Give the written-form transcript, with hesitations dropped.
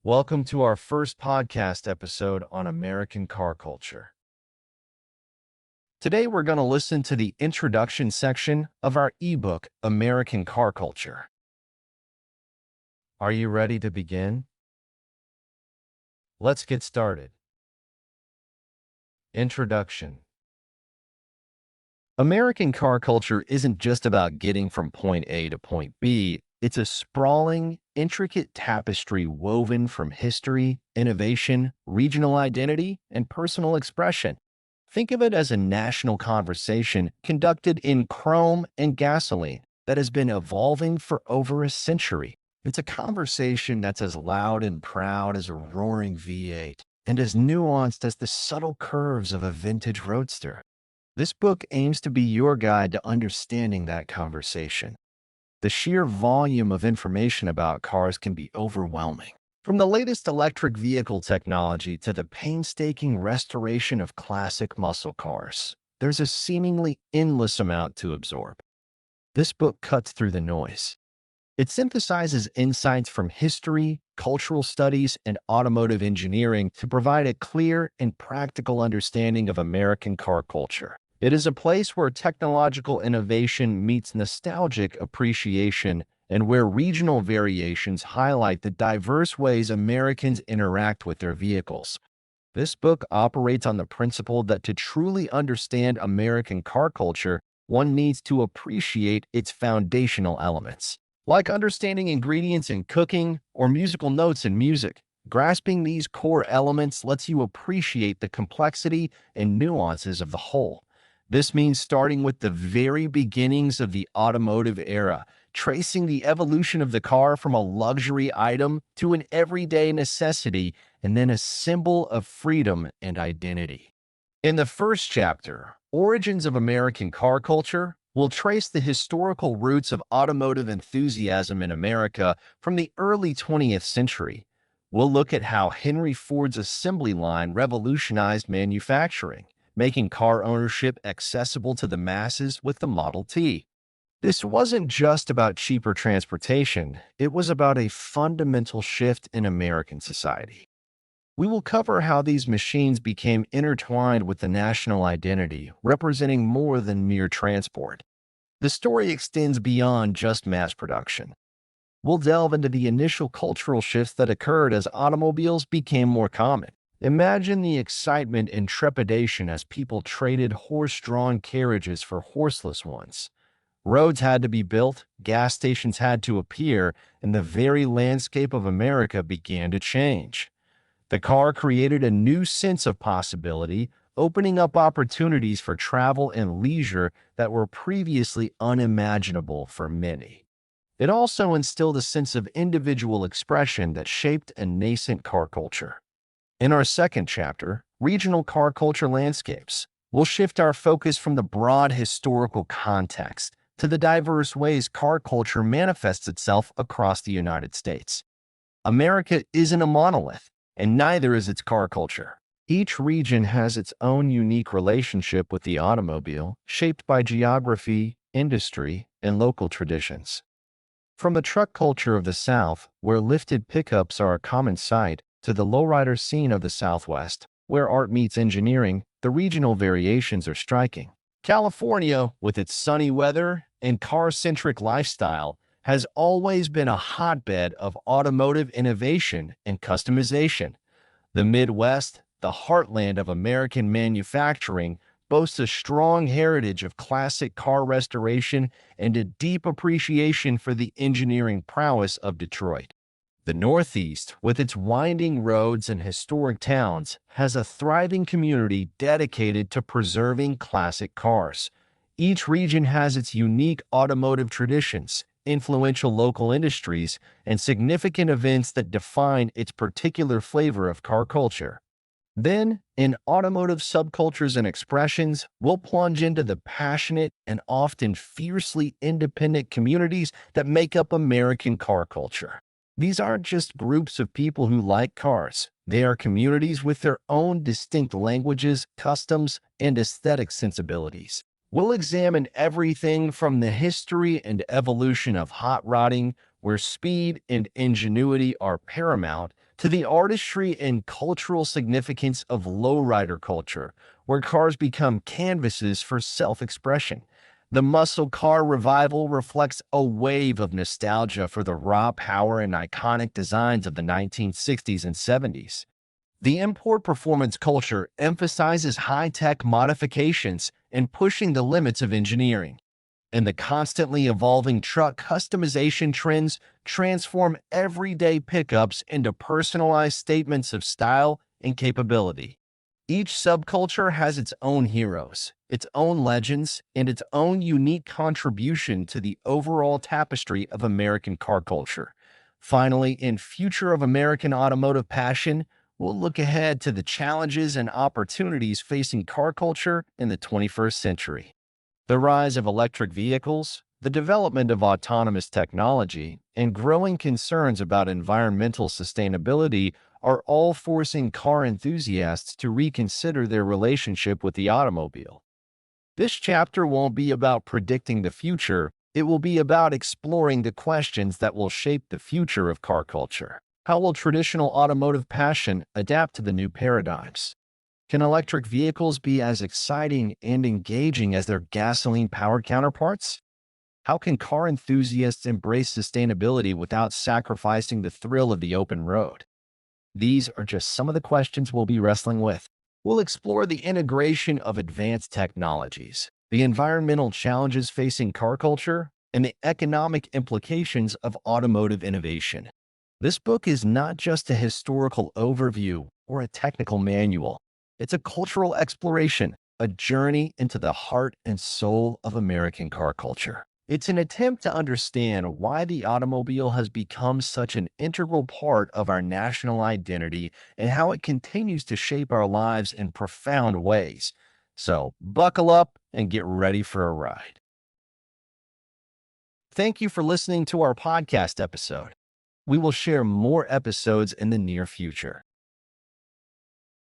Welcome to our first podcast episode on American car culture. Today, we're going to listen to the introduction section of our ebook, American Car Culture. Are you ready to begin? Let's get started. Introduction. American car culture isn't just about getting from point A to point B. It's a sprawling, intricate tapestry woven from history, innovation, regional identity, and personal expression. Think of it as a national conversation conducted in chrome and gasoline that has been evolving for over a century. It's a conversation that's as loud and proud as a roaring V8 and as nuanced as the subtle curves of a vintage roadster. This book aims to be your guide to understanding that conversation. The sheer volume of information about cars can be overwhelming. From the latest electric vehicle technology to the painstaking restoration of classic muscle cars, there's a seemingly endless amount to absorb. This book cuts through the noise. It synthesizes insights from history, cultural studies, and automotive engineering to provide a clear and practical understanding of American car culture. It is a place where technological innovation meets nostalgic appreciation and where regional variations highlight the diverse ways Americans interact with their vehicles. This book operates on the principle that to truly understand American car culture, one needs to appreciate its foundational elements. Like understanding ingredients in cooking or musical notes in music, grasping these core elements lets you appreciate the complexity and nuances of the whole. This means starting with the very beginnings of the automotive era, tracing the evolution of the car from a luxury item to an everyday necessity, and then a symbol of freedom and identity. In the first chapter, Origins of American Car Culture, we'll trace the historical roots of automotive enthusiasm in America from the early 20th century. We'll look at how Henry Ford's assembly line revolutionized manufacturing, making car ownership accessible to the masses with the Model T. This wasn't just about cheaper transportation, it was about a fundamental shift in American society. We will cover how these machines became intertwined with the national identity, representing more than mere transport. The story extends beyond just mass production. We'll delve into the initial cultural shifts that occurred as automobiles became more common. Imagine the excitement and trepidation as people traded horse-drawn carriages for horseless ones. Roads had to be built, gas stations had to appear, and the very landscape of America began to change. The car created a new sense of possibility, opening up opportunities for travel and leisure that were previously unimaginable for many. It also instilled a sense of individual expression that shaped a nascent car culture. In our second chapter, Regional Car Culture Landscapes, we'll shift our focus from the broad historical context to the diverse ways car culture manifests itself across the United States. America isn't a monolith, and neither is its car culture. Each region has its own unique relationship with the automobile, shaped by geography, industry, and local traditions. From the truck culture of the South, where lifted pickups are a common sight, to the lowrider scene of the Southwest, where art meets engineering, the regional variations are striking. California, with its sunny weather and car-centric lifestyle, has always been a hotbed of automotive innovation and customization. The Midwest, the heartland of American manufacturing, boasts a strong heritage of classic car restoration and a deep appreciation for the engineering prowess of Detroit. The Northeast, with its winding roads and historic towns, has a thriving community dedicated to preserving classic cars. Each region has its unique automotive traditions, influential local industries, and significant events that define its particular flavor of car culture. Then, in Automotive Subcultures and Expressions, we'll plunge into the passionate and often fiercely independent communities that make up American car culture. These aren't just groups of people who like cars. They are communities with their own distinct languages, customs, and aesthetic sensibilities. We'll examine everything from the history and evolution of hot rodding, where speed and ingenuity are paramount, to the artistry and cultural significance of lowrider culture, where cars become canvases for self-expression. The muscle car revival reflects a wave of nostalgia for the raw power and iconic designs of the 1960s and 70s. The import performance culture emphasizes high-tech modifications and pushing the limits of engineering. And the constantly evolving truck customization trends transform everyday pickups into personalized statements of style and capability. Each subculture has its own heroes, its own legends, and its own unique contribution to the overall tapestry of American car culture. Finally, in Future of American Automotive Passion, we'll look ahead to the challenges and opportunities facing car culture in the 21st century. The rise of electric vehicles, the development of autonomous technology, and growing concerns about environmental sustainability are all forcing car enthusiasts to reconsider their relationship with the automobile. This chapter won't be about predicting the future, it will be about exploring the questions that will shape the future of car culture. How will traditional automotive passion adapt to the new paradigms? Can electric vehicles be as exciting and engaging as their gasoline-powered counterparts? How can car enthusiasts embrace sustainability without sacrificing the thrill of the open road? These are just some of the questions we'll be wrestling with. We'll explore the integration of advanced technologies, the environmental challenges facing car culture, and the economic implications of automotive innovation. This book is not just a historical overview or a technical manual. It's a cultural exploration, a journey into the heart and soul of American car culture. It's an attempt to understand why the automobile has become such an integral part of our national identity and how it continues to shape our lives in profound ways. So, buckle up and get ready for a ride. Thank you for listening to our podcast episode. We will share more episodes in the near future.